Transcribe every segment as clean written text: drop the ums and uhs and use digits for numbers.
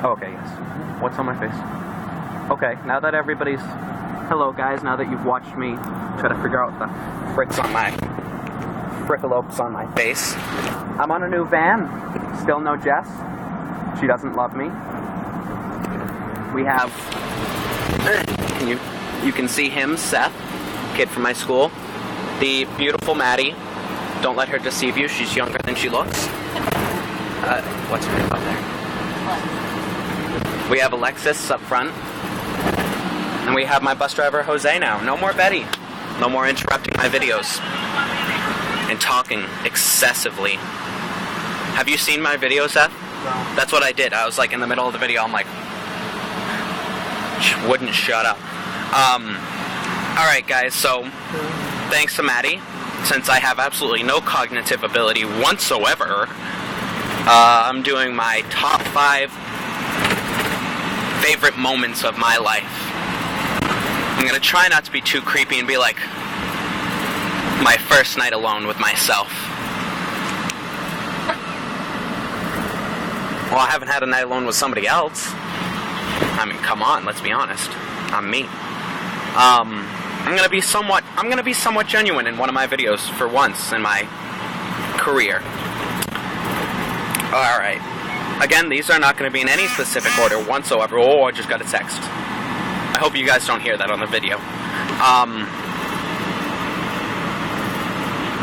Oh, okay, yes. What's on my face? Okay, now that everybody's... Hello, guys, now that you've watched me try to figure out the fricks on my... frickalopes on my face, I'm on a new van. Still no Jess. She doesn't love me. We have... You can see him, Seth, kid from my school. The beautiful Maddie. Don't let her deceive you. She's younger than she looks. What's her name up there? We have Alexis up front. And we have my bus driver, Jose, now. No more Betty. No more interrupting my videos. And talking excessively. Have you seen my video, Seth? No. That's what I did. I was like in the middle of the video, I'm like... wouldn't shut up. Alright guys, so... thanks to Maddie. Since I have absolutely no cognitive ability whatsoever, I'm doing my top 5 favorite moments of my life. I'm gonna try not to be too creepy and be like my first night alone with myself. Well, I haven't had a night alone with somebody else. I mean, come on, let's be honest. I'm me. I'm gonna be somewhat genuine in one of my videos for once in my career. Alright. Again, these are not gonna be in any specific order whatsoever. Oh, I just got a text. I hope you guys don't hear that on the video.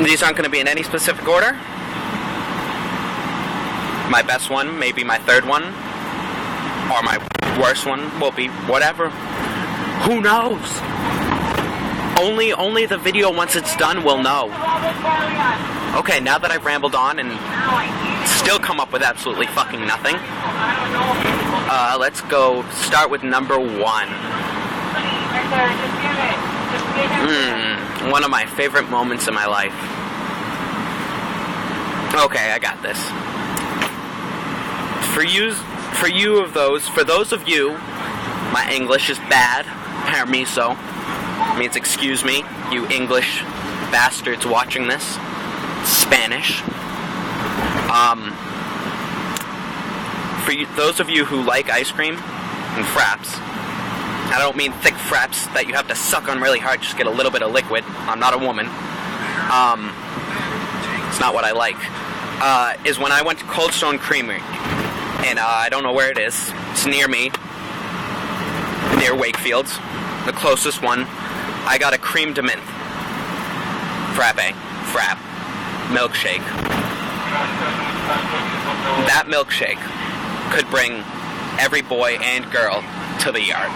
These aren't gonna be in any specific order. My best one, maybe my third one, or my worst one will be whatever. Who knows? Only the video once it's done will know. Okay, now that I've rambled on and still come up with absolutely fucking nothing, let's go start with number 1. One of my favorite moments in my life. Okay, I got this. For those of you, my English is bad. Permiso. Means excuse me, you English bastards watching this. Spanish. For those of you who like ice cream and fraps, I don't mean thick fraps that you have to suck on really hard, just get a little bit of liquid. I'm not a woman. It's not what I like. Is when I went to Cold Stone Creamery. And I don't know where it is. It's near me. Near Wakefield. The closest one. I got a cream de mint. Frap. Milkshake. That milkshake could bring every boy and girl to the yard.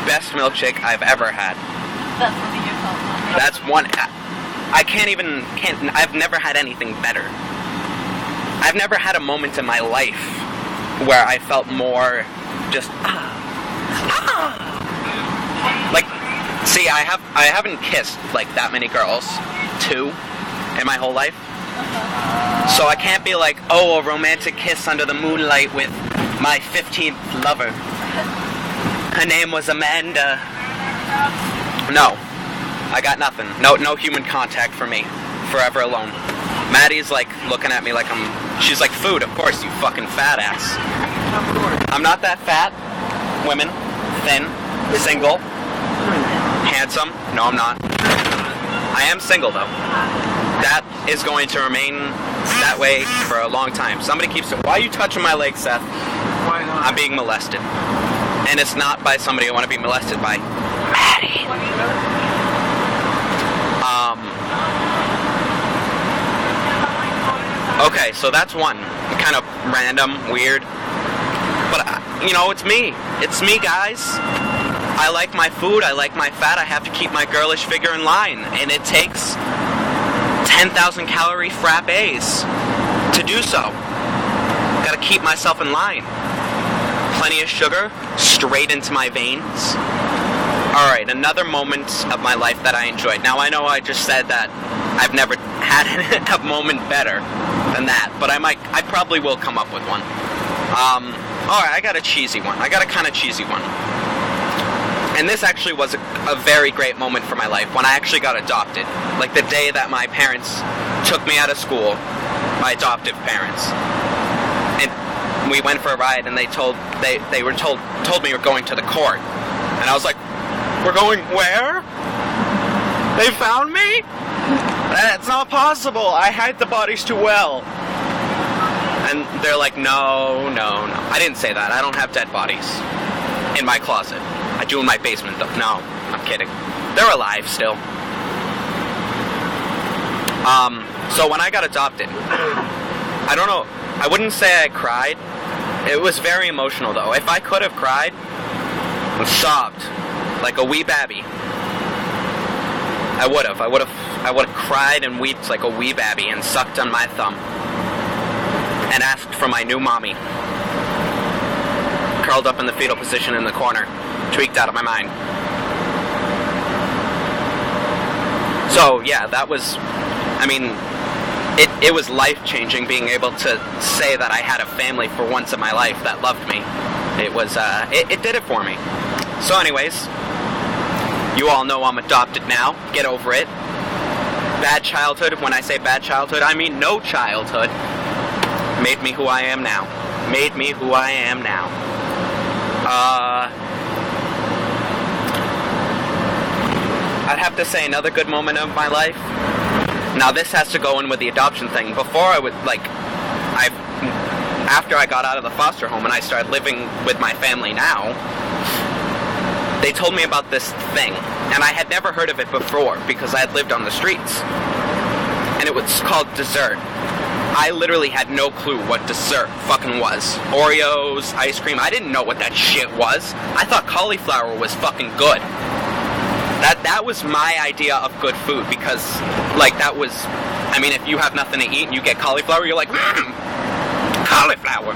Best milkshake I've ever had. That's one. I've never had anything better. I've never had a moment in my life where I felt more just like, see, I haven't kissed like that many girls, 2 in my whole life. So I can't be like, oh, a romantic kiss under the moonlight with my 15th lover. Her name was Amanda. No, I got nothing. No human contact for me. Forever alone. Maddie's like looking at me like she's like, food, of course, you fucking fat ass. I'm not that fat. Women, thin, single, handsome. No, I'm not. I am single though. That is going to remain that way for a long time. Somebody keeps it. Why are you touching my leg, Seth? Why not? I'm being molested. And it's not by somebody I want to be molested by. Maddie. Okay, so that's one. Kind of random, weird. But, it's me. It's me, guys. I like my food, I like my fat, I have to keep my girlish figure in line. And it takes 10,000 calorie frappes to do so. Gotta keep myself in line. Plenty of sugar, straight into my veins. Alright, another moment of my life that I enjoyed. Now, I know I just said that I've never had a moment better than that, but I probably will come up with one. Alright, I got a cheesy one. I got a kind of cheesy one. And this actually was a very great moment for my life, when I actually got adopted. Like the day that my parents took me out of school, my adoptive parents. And we went for a ride, and they told me we're going to the court, and I was like, we're going where? They found me? That's not possible. I hide the bodies too well. And they're like, no. I didn't say that. I don't have dead bodies in my closet. I do in my basement, though. No, I'm kidding. They're alive still. So when I got adopted, I don't know, I wouldn't say I cried. It was very emotional, though. If I could have cried, and sobbed like a wee babby, I would have cried and wept like a wee babby and sucked on my thumb and asked for my new mommy. Curled up in the fetal position in the corner, tweaked out of my mind. So yeah, that was, I mean, it was life-changing being able to say that I had a family for once in my life that loved me. It was, it did it for me. So anyways, you all know I'm adopted now. Get over it. Bad childhood. When I say bad childhood, I mean no childhood. Made me who I am now. Made me who I am now. I'd have to say another good moment of my life. Now this has to go in with the adoption thing. Before I would, after I got out of the foster home and I started living with my family now, they told me about this thing, and I had never heard of it before because I had lived on the streets. And it was called dessert. I literally had no clue what dessert fucking was. Oreos, ice cream, I didn't know what that shit was. I thought cauliflower was fucking good. That was my idea of good food, because, that was, I mean, if you have nothing to eat and you get cauliflower, you're like, cauliflower.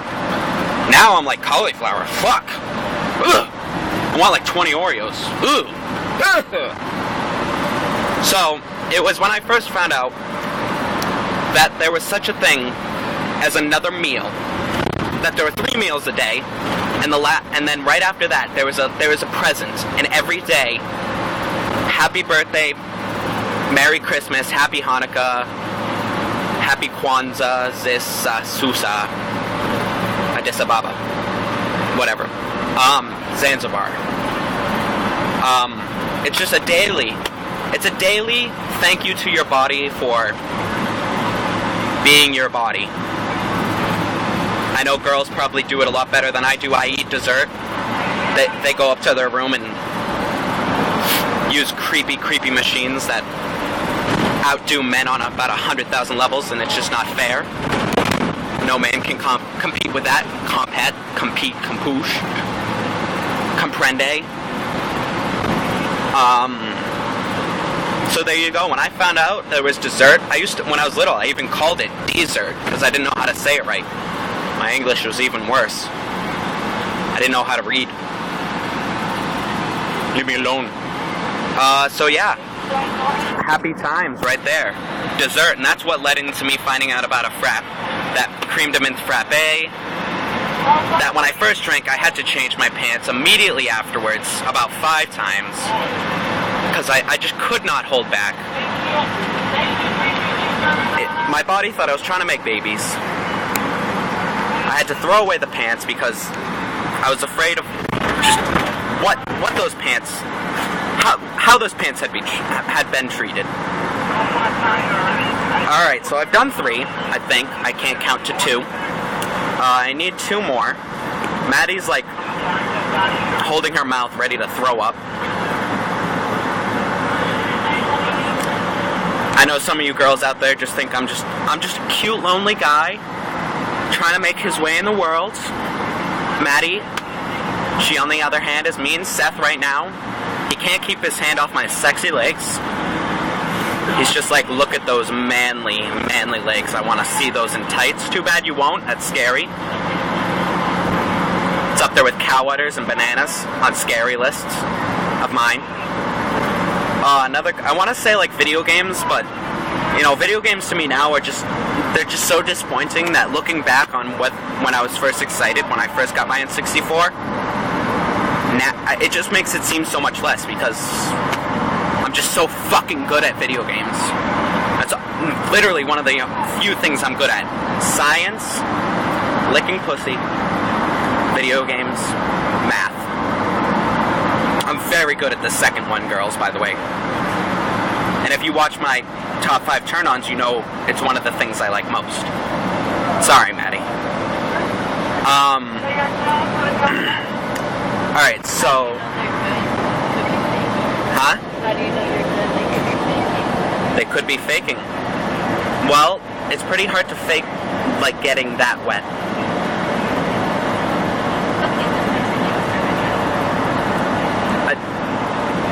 Now I'm like, cauliflower, fuck. Ugh. I want 20 Oreos. Ugh. So, it was when I first found out that there was such a thing as another meal. That there were 3 meals a day, and then right after that, there was a present, and every day, happy birthday, Merry Christmas, Happy Hanukkah, Happy Kwanzaa, Zis, Susa, Addis Ababa, whatever, Zanzibar. It's just a daily thank you to your body for being your body. I know girls probably do it a lot better than I do. I eat dessert. They go up to their room and use creepy machines that outdo men on about 100,000 levels, and it's just not fair. No man can compete with that. Compete, compoosh, comprende. So there you go. When I found out there was dessert, when I was little, I even called it dessert because I didn't know how to say it right. My English was even worse. I didn't know how to read. Leave me alone. So yeah, happy times right there. Dessert, and that's what led into me finding out about a frap. That cream de menthe frappe. That when I first drank, I had to change my pants immediately afterwards, about 5 times. Because I just could not hold back. My body thought I was trying to make babies. I had to throw away the pants because I was afraid of just what those pants, how those pants had been treated. Alright, so I've done 3, I think. I can't count to 2. I need 2 more. Maddie's holding her mouth ready to throw up. I know some of you girls out there just think I'm just a cute, lonely guy trying to make his way in the world. Maddie, she on the other hand is me and Seth right now. He can't keep his hand off my sexy legs. He's just like, look at those manly legs. I want to see those in tights. Too bad you won't. That's scary. It's up there with cow udders and bananas on scary lists of mine. I want to say video games, but video games to me now are they're just so disappointing that looking back on when I was first excited when I first got my N64, it just makes it seem so much less because I'm just so fucking good at video games. That's literally one of the few things I'm good at. Science, licking pussy, video games, math. I'm very good at the second one, girls, by the way. And if you watch my top 5 turn-ons, you know it's one of the things I like most. Sorry, Maddie. Alright, so... Huh? How do you know you're good? They could be faking. Well, it's pretty hard to fake, like, getting that wet.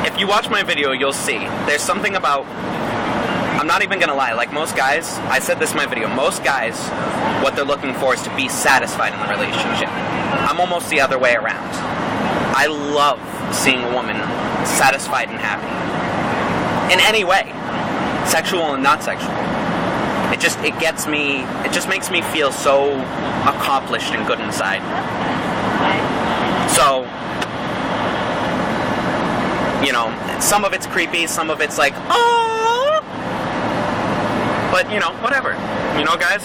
If you watch my video, you'll see. There's something about... I'm not even gonna lie, like most guys, I said this in my video, most guys, what they're looking for is to be satisfied in the relationship. I'm almost the other way around. I love seeing a woman satisfied and happy. In any way. Sexual and not sexual. It just makes me feel so accomplished and good inside. So, you know, some of it's creepy, some of it's like, oh! But, you know, whatever. You know, guys,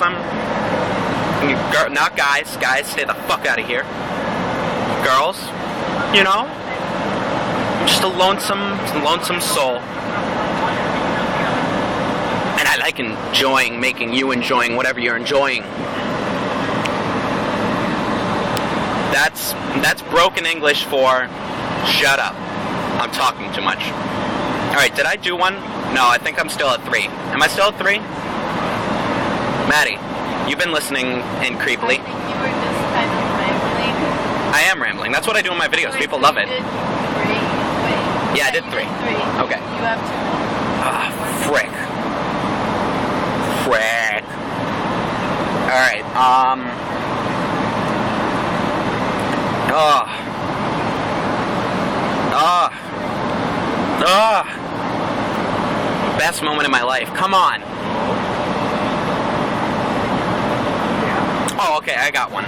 not guys. Guys, stay the fuck out of here. Girls, you know, I'm just a lonesome soul. And I like making you enjoying whatever you're enjoying. That's broken English for shut up. I'm talking too much. Alright, did I do one? No, I think I'm still at 3. Am I still at 3? Maddie, you've been listening in creepily. I think you were just kind of rambling. I am rambling. That's what I do in my videos. People love it. You did 3. Wait. Yeah, I did 3. You did 3. Okay. You have 2. Ah, frick. Alright, best moment in my life. Come on. Oh, okay, I got one.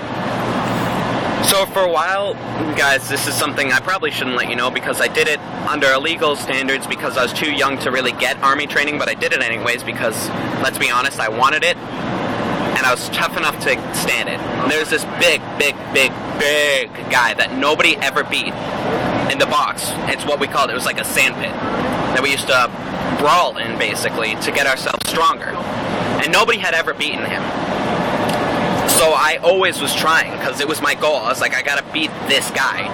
So for a while, guys, this is something I probably shouldn't let you know because I did it under illegal standards because I was too young to really get army training, but I did it anyways because, let's be honest, I wanted it, and I was tough enough to stand it. And there's this big guy that nobody ever beat in the box. It's what we called it. It was like a sandpit that we used to brawl in, basically, to get ourselves stronger. And nobody had ever beaten him. So I always was trying, because it was my goal. I was like, I gotta beat this guy.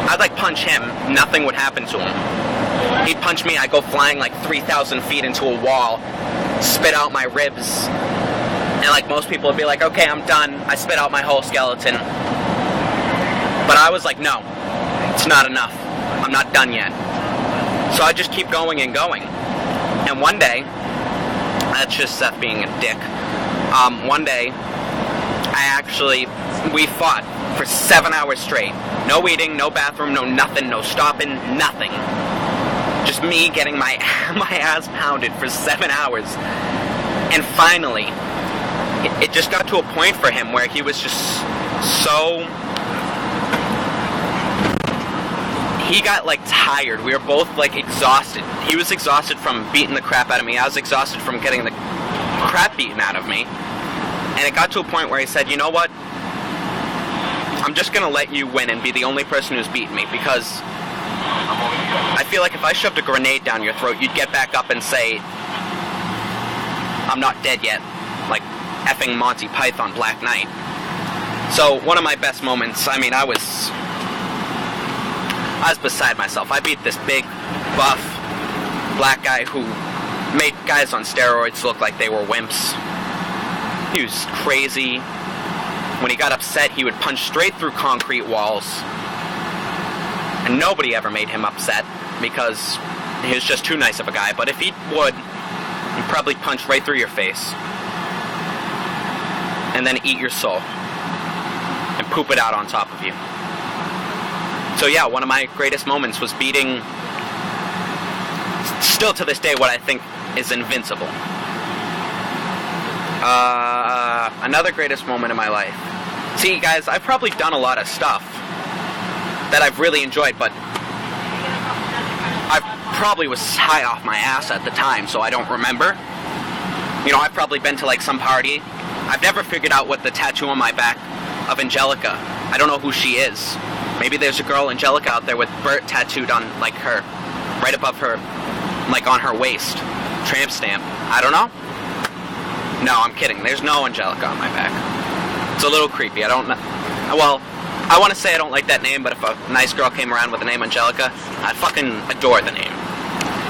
I'd like punch him, nothing would happen to him. He'd punch me, I'd go flying like 3,000 feet into a wall, spit out my ribs, and like most people would be like, okay, I'm done. I spit out my whole skeleton. But I was like, no, it's not enough. I'm not done yet. So I just keep going and going. And one day, that's just Seth being a dick. One day, we fought for 7 hours straight. No eating, no bathroom, no nothing, no stopping, nothing. Just me getting my ass pounded for 7 hours. And finally, it just got to a point for him where he was just so... He got, like, tired. We were both, like, exhausted. He was exhausted from beating the crap out of me. I was exhausted from getting the crap beaten out of me. And it got to a point where he said, you know what? I'm just going to let you win and be the only person who's beaten me, because I feel like if I shoved a grenade down your throat, you'd get back up and say, I'm not dead yet. Like effing Monty Python Black Knight. So, one of my best moments, I mean, I was beside myself. I beat this big, buff, black guy who made guys on steroids look like they were wimps. He was crazy. When he got upset, he would punch straight through concrete walls. And nobody ever made him upset because he was just too nice of a guy. But if he would, he'd probably punch right through your face. And then eat your soul. And poop it out on top of you. So yeah, one of my greatest moments was beating, still to this day, what I think is invincible. Another greatest moment in my life. See, guys, I've probably done a lot of stuff that I've really enjoyed, but I probably was high off my ass at the time, so I don't remember. You know, I've probably been to, like, some party. I've never figured out what the tattoo on my back of Angelica I don't know who she is. Maybe there's a girl, Angelica, out there with Bert tattooed on, like, her, right above her, like, on her waist. Tramp stamp. I don't know. No, I'm kidding. There's no Angelica on my back. It's a little creepy. I don't know. Well, I want to say I don't like that name, but if a nice girl came around with the name Angelica, I'd fucking adore the name.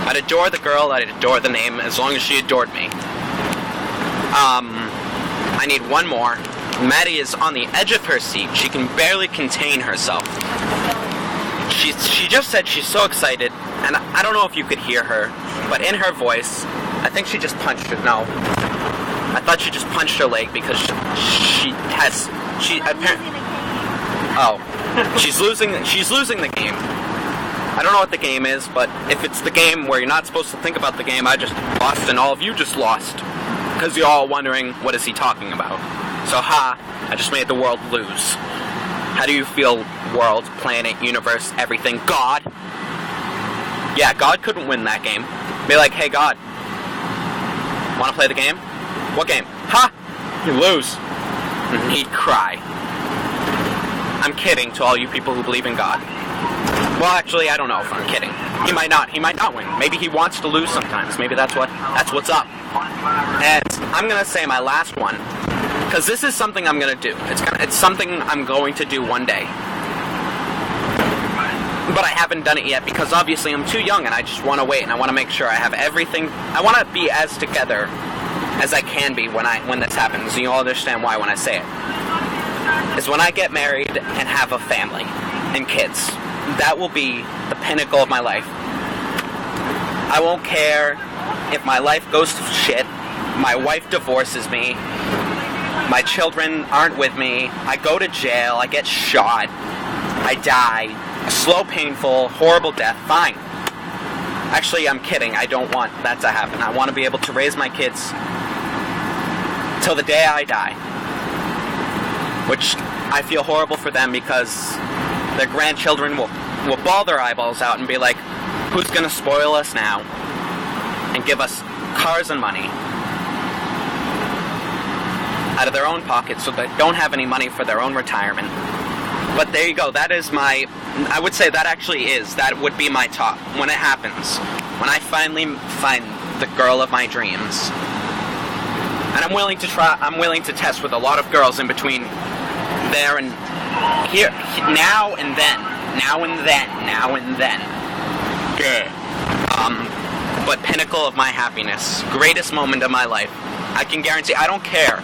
I'd adore the girl, I'd adore the name, as long as she adored me. I need one more. Maddie is on the edge of her seat. She can barely contain herself. She just said she's so excited, and I don't know if you could hear her, but in her voice, I think she just punched her. No. I thought she just punched her leg because she apparently. Oh, she's losing the game. I don't know what the game is, but if it's the game where you're not supposed to think about the game, I just lost and all of you just lost. Because you're all wondering, what is he talking about? So I just made the world lose. How do you feel, world, planet, universe, everything? God? Yeah, God couldn't win that game. Be like, hey God, wanna play the game? What game? You lose. And he'd cry. I'm kidding to all you people who believe in God. Well, actually, I don't know if I'm kidding. He might not win. Maybe he wants to lose sometimes. Maybe that's what's up. And I'm gonna say my last one, because this is something I'm gonna do. It's something I'm going to do one day. But I haven't done it yet because obviously I'm too young and I just want to wait and I want to make sure I have everything. I want to be as together as I can be when this happens. And you'll understand why when I say it. Is when I get married and have a family and kids. That will be the pinnacle of my life. I won't care if my life goes to shit, my wife divorces me, my children aren't with me, I go to jail, I get shot, I die, a slow, painful, horrible death, fine. Actually, I'm kidding, I don't want that to happen. I want to be able to raise my kids till the day I die. Which I feel horrible for them because their grandchildren will bawl their eyeballs out and be like, who's gonna spoil us now? And give us cars and money out of their own pockets so they don't have any money for their own retirement. But there you go, that is I would say that would be my top when it happens. When I finally find the girl of my dreams. And I'm willing to test with a lot of girls in between there and here, now and then. Yeah. But pinnacle of my happiness, greatest moment of my life. I can guarantee, I don't care,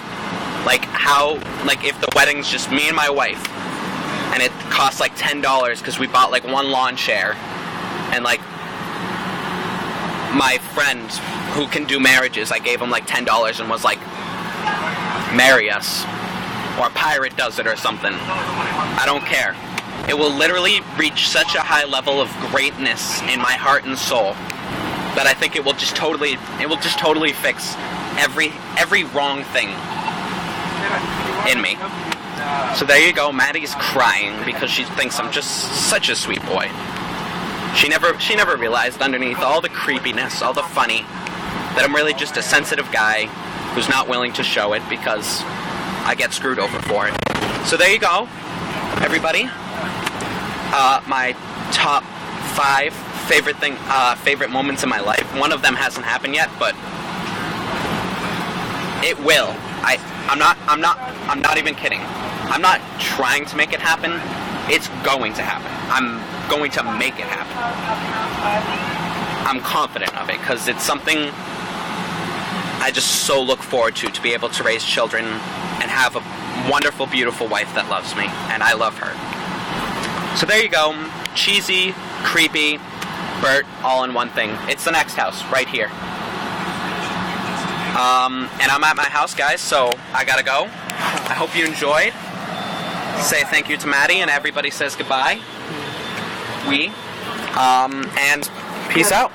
if the wedding's just me and my wife, and it costs like $10 because we bought like one lawn chair, and like my friend who can do marriages, I gave him like $10 and was like, marry us, or Pirate does it or something. I don't care. It will literally reach such a high level of greatness in my heart and soul that I think it will just totally fix every wrong thing in me. So there you go, Maddie's crying because she thinks I'm just such a sweet boy. She never realized underneath all the creepiness, all the funny, that I'm really just a sensitive guy who's not willing to show it because I get screwed over for it. So there you go, everybody. My top 5 favorite moments in my life. One of them hasn't happened yet, but it will. I'm not even kidding. I'm not trying to make it happen. It's going to happen. I'm going to make it happen. I'm confident of it because it's something I just so look forward to be able to raise children and have a wonderful, beautiful wife that loves me, and I love her. So there you go. Cheesy, creepy, Bert, all in one thing. It's the next house, right here. And I'm at my house, guys, so I gotta go. I hope you enjoyed. Say thank you to Maddie, and everybody says goodbye. And peace out.